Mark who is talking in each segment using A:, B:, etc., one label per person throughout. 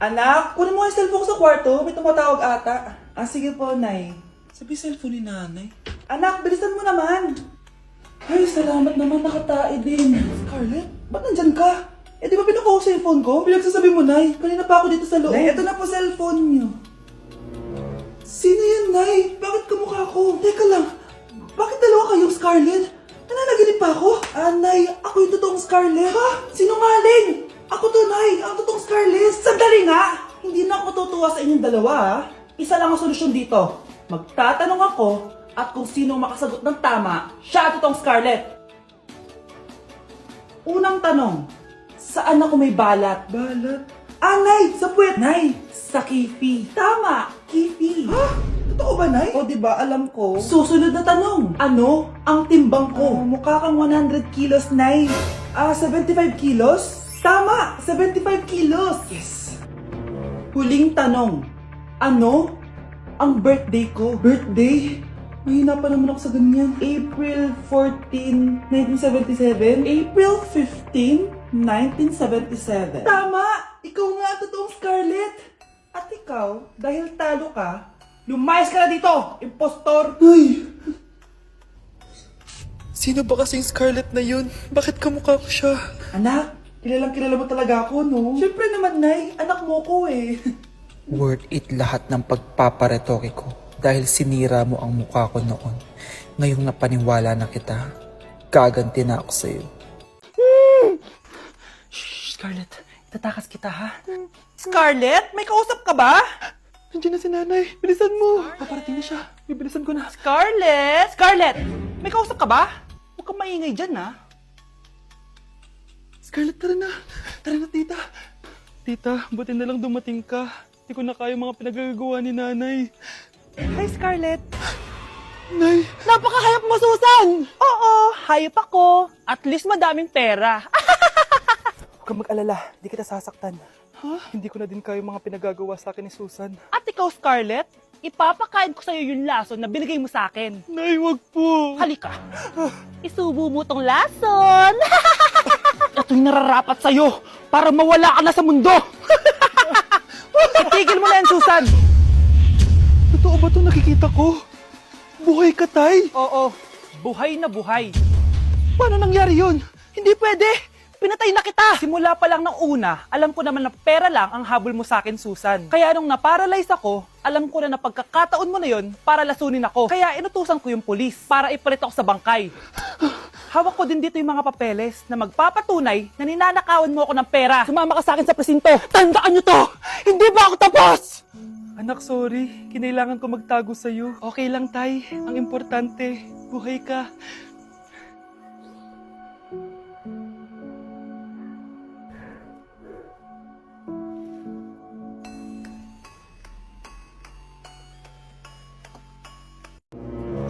A: Anak, kunin mo yung cellphone ko sa kwarto. May tumatawag ata. Ah, sige po, Nay.
B: Sabi cellphone ni nanay.
A: Anak, bilisan mo naman. Ay, salamat naman, nakatae din. Scarlett, ba't nandyan ka? Eh, di ba pinukuha ko sa cellphone ko? Pinagsasabi mo, Nay. Kanina pa ako dito sa loob. Nay, eto na po cellphone niyo. Sino yan, Nay? Bakit kamukha ko? Teka lang, bakit dalawa kayong Scarlett? Nananaginip pa ako? Ah, Nay, ako yung totoong Scarlett. Ha? Sinungaling! Ako to, Nay, ang totoong Scarlett. Sandali nga! Hindi na ako tutuwa sa inyong dalawa, ha? Isa lang ang solusyon dito. Magtatanong ako at kung sino makasagot ng tama, siya ang totoong Scarlett. Unang tanong, saan ako may balat? Balat? Ah, Nay! Sa puwet! Nay! Sa kifi. Tama! Kifi. Ha? Totoo ba, Nay? O, diba? Alam ko. Susunod na tanong. Ano ang timbang ko? Mukha kang 100 kilos, Nay. 75 kilos? Tama! 75 kilos! Yes! Huling tanong. Ano ang birthday ko? Birthday? Mahina pa naman ako sa ganyan. April 14, 1977? April 15, 1977. Tama! Ikaw nga ang totoong Scarlett! At ikaw, dahil talo ka, lumayas ka na dito! Impostor!
B: Ay! Sino ba kasing Scarlett na yun? Bakit kamukha ko siya?
A: Anak, kilalang kilala mo talaga ako, no? Siyempre naman, Nay. Anak mo ko eh.
C: Worth it lahat ng pagpaparetoke ko dahil sinira mo ang mukha ko noon. Ngayong napaniwala na kita, gaganti na ako sa'yo.
A: Shh, Scarlett. Tatakas kita, ha? Scarlett, may kausap ka ba?
B: Nandiyan na si nanay. Bilisan mo. Paparating na siya. Bibilisan ko na.
A: Scarlett! Scarlett! May kausap ka ba? Huwag kang maingay dyan, ha?
B: Scarlett, tara na. Tara na, tita. Tita, buti na lang dumating ka. Hindi ko na kaya mga pinagagawa ni nanay.
A: Hi, Scarlett.
B: Nay!
A: Napakahayap mo, Susan! Oo, hayop ako. At least madaming pera.
B: Huwag kang mag-alala. Hindi kita sasaktan. Ha? Hindi ko na din kaya mga pinagagawa sa akin ni Susan.
A: At ikaw, Scarlett, ipapakain ko sa'yo yung lason na binigay mo sa akin.
B: Nay, wag po.
A: Halika. Isubo mo tong lason. Ito'y nararapat sa'yo para mawala ka na sa mundo. Itigil mo na yan, Susan.
B: Totoo ba ito nakikita ko? Buhay ka, Tay?
A: Oo, buhay na buhay.
B: Paano nangyari yun?
A: Hindi pwede. Pinatay na kita. Simula pa lang ng una, alam ko naman na pera lang ang habol mo sa akin, Susan. Kaya nung naparalyze ako, alam ko na pagkakataon mo na yon para lasunin ako. Kaya inutusan ko yung pulis para ipalit ako sa bangkay. Hawak ko din dito yung mga papeles na magpapatunay na ninanakawan mo ako ng pera. Sumama ka sa akin sa presinto. Tandaan nyo to! Hindi ba ako tapos?
B: Anak, sorry. Kinailangan ko magtago sa'yo. Okay lang, Tay. Ang importante, buhay ka.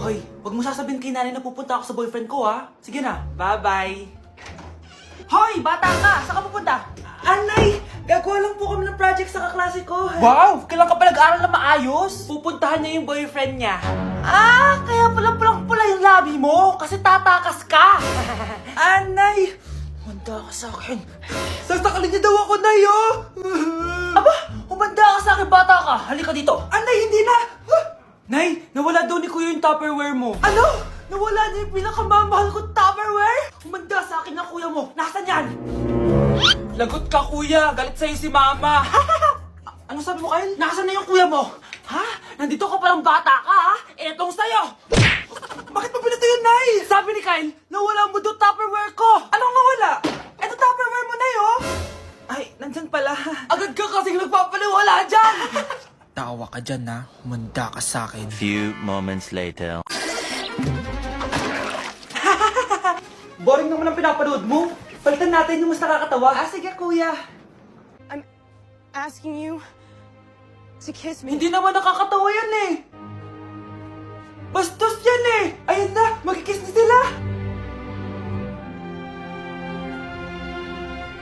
A: Hoy, wag mo sasabihin kay nanay na pupunta ako sa boyfriend ko, ha? Sige na, bye-bye. Hoy, bata ka! Saan ka pupunta? Anay! Gagawa lang po kami ng project sa kaklase ko. Wow! Kailan ka pa nag-aaral na maayos? Pupuntahan niya yung boyfriend niya. Ah, kaya pala pulang-pula yung labi mo kasi tatakas ka. Anay! Humanda ka sa akin. Sasakalin niya daw ako, Nay, oh! Aba, humanda ka sa akin, bata ka. Halika dito. Anay, hindi na! Nay, nawala daw ni Kuya yung Tupperware mo. Ano? Nawala niya yung pinakamamahal kong Tupperware? Humanda sa akin ng kuya mo. Nasaan yan? Lagot ka, kuya. Galit sa'yo si mama. Ano sabi mo, Kyle? Nasaan na yung kuya mo? Ha? Nandito ka palang bata ka, ha? Etong sa'yo. Bakit mo pinato yun, Nay? Sabi ni Kyle, nawala mo doon Tupperware ko. Anong nawala? Eto Tupperware mo, Nay, oh. Ay, nandyan pala. Agad ka kasing nagpapaliwala dyan.
C: Tawa ka dyan, ha? Humanda ka sa akin.
D: Few moments later.
A: Boring naman ang pinapanood mo. Palitan natin yung mas nakakatawa. Ah, sige, kuya.
E: I'm asking you to kiss me.
A: Hindi naman nakakatawa yan eh. Bastos yan eh. Ayun na, magkikiss na sila.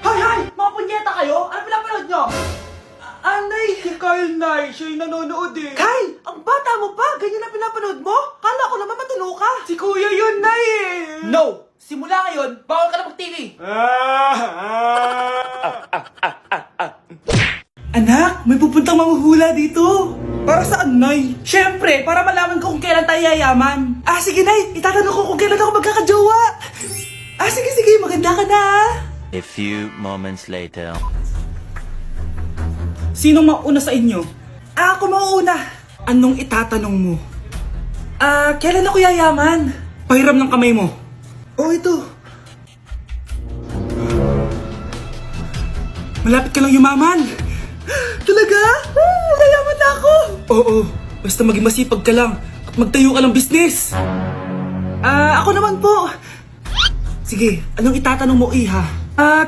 A: Hay, hay! Mga punyeta kayo? Ano pinapanood nyo? Anay! Si Kyle, Nay. Siya yung nanonood eh. Kyle! Ang bata mo pa! Ganyan na pinapanood mo? Kala ko naman matino ka. Si Kuya yun, Nay eh. No! Simula ngayon, bawal ka na mag-TV. Anak, may pupuntang manghuhula dito. Para saan, Nay? Siyempre, para malaman ko kung kailan tayo yayaman. Sige, Nay. Itatanong ko kung kailan ako magkakajowa. Sige. Maganda ka na, ah.
D: A few moments later.
A: Sinong mauna sa inyo? Ako mauna. Anong itatanong mo? Kailan ako yayaman? Pahiram ng kamay mo. Ito. Malapit ka lang yumaman. Talaga? Yayaman na ako. Oo, basta maging masipag ka lang at magtayo ka ng business. Ako naman po. Sige, anong itatanong mo, Iha?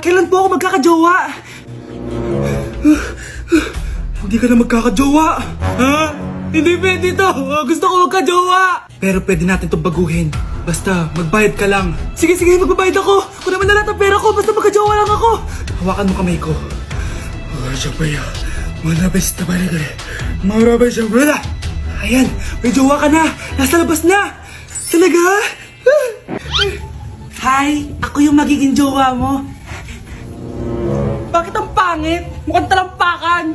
A: Kailan po ako magkakajowa? Hindi ka na magkakajowa. Hindi pwede to. Gusto ko magkajowa. Pero pwede natin itong baguhin. Basta, magbayad ka lang. Sige, magbabayad ako. Kung naman na lahat ang pera ko, basta magkajowa lang ako. Hawakan mo kamay ko. Ayan, may jowa ka na. Nasa labas na. Talaga? Hi, ako yung magiging jowa mo. Bakit ang pangit? Mukhang talampakan.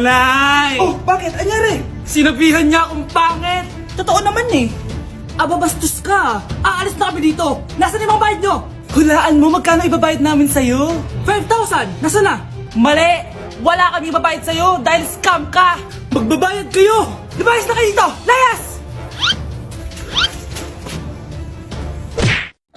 A: Nay! Oh, bakit? Anyari? Sinabihan niya akong pangit. Totoo naman eh. Bastos ka. Aalis na kami dito. Nasaan yung mga bayad nyo? Hulaan mo magkano ibabayad namin sa'yo? 5,000! Nasaan na? Mali! Wala kami ibabayad sa'yo dahil scam ka! Magbabayad kayo! Lumayas na kayo dito! Layas!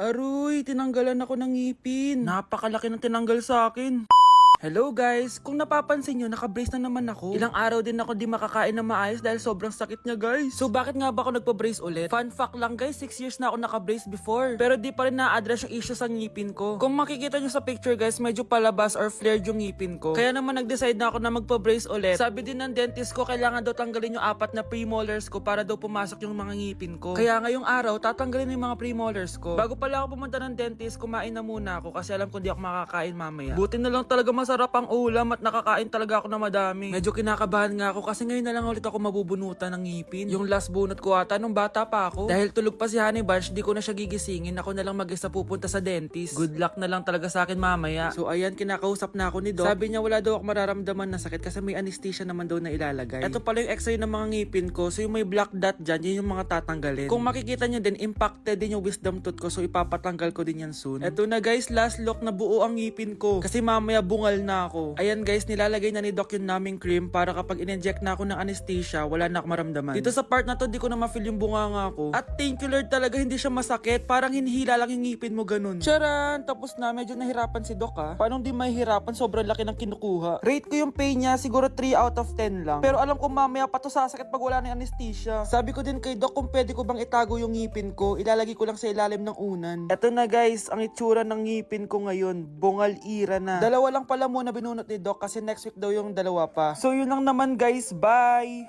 A: Aroy, tinanggalan ako ng ngipin. Napakalaki ng tinanggal sa akin. Hello guys! Kung napapansin nyo, naka-brace na naman ako. Ilang araw din ako di makakain na maayos dahil sobrang sakit niya guys. So bakit nga ba ako nagpa-brace ulit? Fun fact lang guys, 6 years na ako naka-brace before. Pero di pa rin na-address yung issue sa ngipin ko. Kung makikita nyo sa picture guys, medyo palabas or flared yung ngipin ko. Kaya naman nag-decide na ako na magpa-brace ulit. Sabi din ng dentist ko, kailangan daw tanggalin yung 4 na premolars ko para daw pumasok yung mga ngipin ko. Kaya ngayong araw, tatanggalin yung mga premolars ko. Bago pala ako pumunta ng dentist, kumain na muna ako kasi alam ko di ako makakain mamaya. Buti na lang talaga masarap ang ulam at nakakain talaga ako na madami. Medyo kinakabahan nga ako kasi ngayon na lang ulit ako mabubunutan ng ngipin. Yung last bunot ko ata nung bata pa ako. Dahil tulog pa si Honey Bunch, di ko na siya gigisingin. Ako na lang mag-isa pupunta sa dentist. Good luck na lang talaga sa akin mamaya. So ayan, kinakausap na ako ni Doc. Sabi niya wala daw ako mararamdaman na sakit kasi may anesthesia naman daw na ilalagay. Ito pala yung x-ray ng mga ngipin ko. So yung may black dot dyan, yun yung mga tatanggalin. Kung makikita nyo din, impacted din yung wisdom tooth ko. So ipapatanggal ko din yan soon. Ito na guys, last look na buo ang ngipin ko. Kasi mamaya bungal na ako. Ayan guys, nilalagay na ni Doc yung numbing cream para kapag in-inject na ako ng anesthesia, wala na ako maramdaman. Dito sa part na to, di ko na ma-feel yung bunganga ko. At thank you Lord talaga, hindi siya masakit. Parang hinihila lang yung ngipin mo ganun. Charan! Tapos na, medyo nahirapan si Doc ha. Paano di mahihirapan? Sobrang laki ng kinukuha. Rate ko yung pain niya, siguro 3 out of 10 lang. Pero alam ko mamaya pa to sasakit pag wala na yung anesthesia. Sabi ko din kay Doc kung pwede ko bang itago yung ngipin ko, ilalagay ko lang sa ilalim ng unan. Eto na guys, ang itsura ng ngipin ko ngayon, bungal ira na. Dalawa lang pala muna binunot ni Doc kasi next week daw yung dalawa pa. So yun lang naman guys, bye!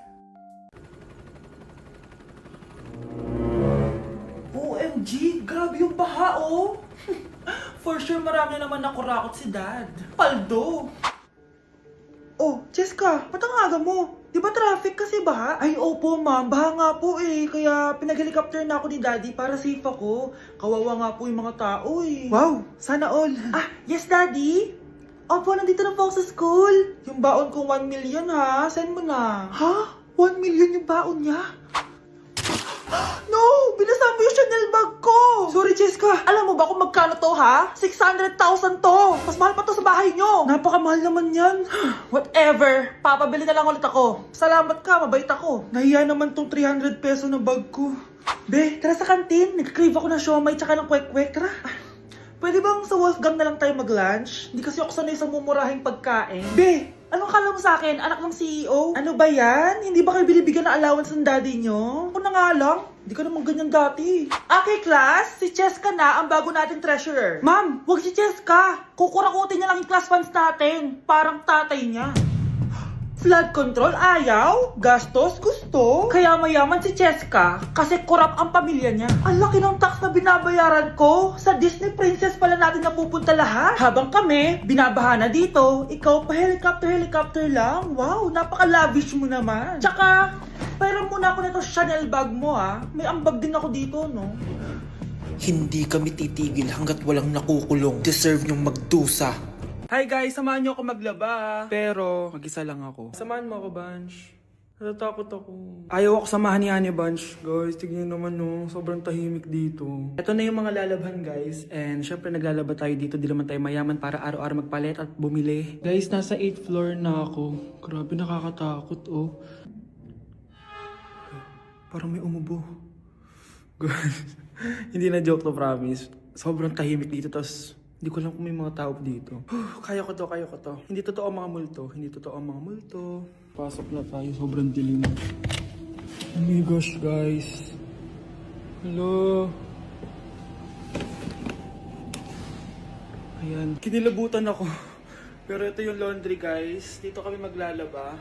A: OMG, grabe yung baha oh! For sure marami naman nakurakot si Dad. Paldo! Oh, Cheska, ba't ang aga mo? Di ba traffic kasi baha? Ay, opo ma'am, baha nga po eh. Kaya pinag-helicopter na ako ni Daddy para safe ako. Kawawa nga po yung mga tao eh. Wow, sana all. Yes Daddy? Opo, nandito na po ako sa school. Yung baon ko 1 million ha, send mo na. Ha? 1 million yung baon niya? No! Binasa mo yung Chanel bag ko! Sorry, Cheska. Alam mo ba kung magkano to, ha? 600,000 to! Mas mahal pa to sa bahay nyo! Napakamahal naman yan. Whatever. Papabili na lang ulit ako. Salamat ka, mabait ako. Nahiya naman tong 300 peso na bag ko. Be, tara sa kantin. Nag-crave ako ng siomay tsaka ng kwek-kwek. Tara. Pwede bang sa Wolfgang na lang tayo mag-lunch? Hindi kasi ako sanay sa mumurahing pagkain. Be, anong kala mo sa akin? Anak ng CEO? Ano ba yan? Hindi ba kayo binibigyan ng allowance ng daddy nyo? Ako na nga lang. Hindi ka naman ganyan dati. Okay, class. Si Cheska na ang bago nating treasurer. Ma'am, wag si Cheska. Kukurakutin niya lang yung class funds natin. Parang tatay niya. Flood control, ayaw. Gastos, gusto. Kaya mayaman si Cheska kasi korap ang pamilya niya. Ang laki ng tax na binabayaran ko. Sa Disney Princess pala natin napupunta lahat. Habang kami, binabaha na dito. Ikaw pa helicopter lang. Wow, napaka-lavish mo naman. Tsaka, pairam muna ako nito Chanel bag mo ha. May ambag din ako dito, no?
C: Hindi kami titigil hanggat walang nakukulong. Deserve niyong magdusa.
B: Hi guys, samahan niyo ako maglaba. Pero, mag-isa lang ako. Samahan mo ako, Bunch. Natatakot ako. Ayaw ako samahan ni Anya, Bunch. Guys, tignan naman no, sobrang tahimik dito. Ito na yung mga lalabhan, guys. And syempre naglalaba tayo dito. Di naman tayo mayaman para araw-araw magpalit at bumili. Guys, nasa 8th floor na ako. Grabe, nakakatakot, oh. Parang may umubo. Guys, hindi na joke to, promise. Sobrang tahimik dito, tapos hindi ko alam kung may mga tao dito. Kaya ko to. Hindi totoo ang mga multo. Pasok na tayo, sobrang dilim. Oh my gosh, guys. Hello. Ayan, kinilabutan ako. Pero ito yung laundry, guys. Dito kami maglalaba.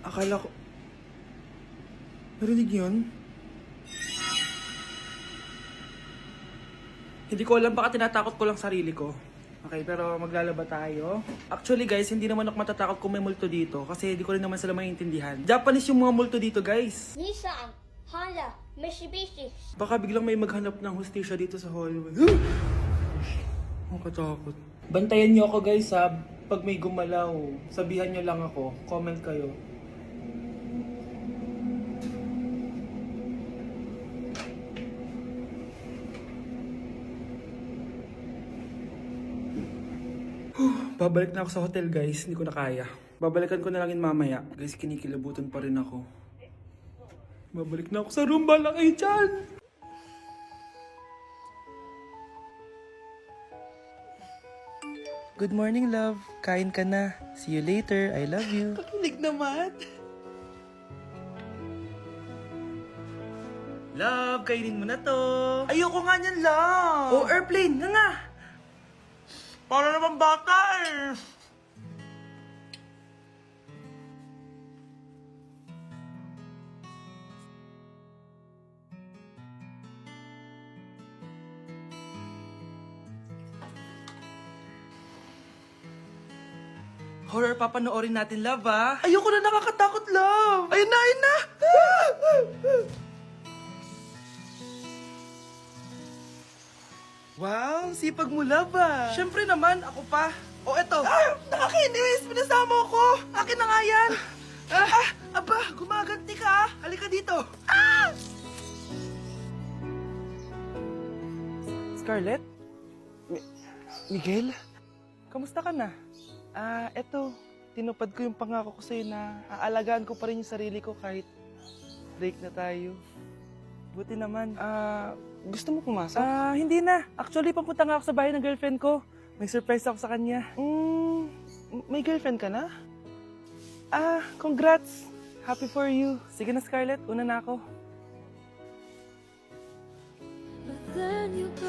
B: Akala ko... Narinig yun? Hindi ko alam, baka tinatakot ko lang sarili ko. Okay, pero maglalaba tayo. Actually guys, hindi naman ako matatakot kung may multo dito kasi hindi ko rin naman sila maintindihan. Japanese yung mga multo dito, guys.
F: Nissan, Honda, Mitsubishi.
B: Baka biglang may maghanap ng hustisya dito sa hallway. Ang katakot. Bantayan niyo ako, guys, ha. Pag may gumalaw, sabihan niyo lang ako. Comment kayo. Babalik na ako sa hotel, guys. Hindi ko na kaya. Babalikan ko na lang yun mamaya. Guys, kinikilabutan pa rin ako. Babalik na ako sa room. Bala kayo dyan!
A: Good morning, love. Kain ka na. See you later. I love you.
B: Kakilig naman.
A: Love, kainin mo na to. Ayoko nga niyan, love. Oh, airplane. Nga. Para naman bata eh. Horror papanoorin natin, love, ah. Ayoko na, nakakatakot, love. Ayun na. Wow, sipag mo, love, ah. Siyempre naman, ako pa. O, eto. Nakakainis, pinasama ko. Akin na nga yan. Aba, gumaganti ka, ah. Halika dito. Scarlett? Miguel? Kamusta ka na? Eto, tinupad ko yung pangako ko sa'yo na aalagaan ko pa rin yung sarili ko kahit break na tayo. Buti naman. Gusto mo pumasok? Hindi na. Actually, papunta nga ako sa bahay ng girlfriend ko. May surprise ako sa kanya. May girlfriend ka na? Congrats. Happy for you. Sige na, Scarlett. Una na ako.
F: But then you go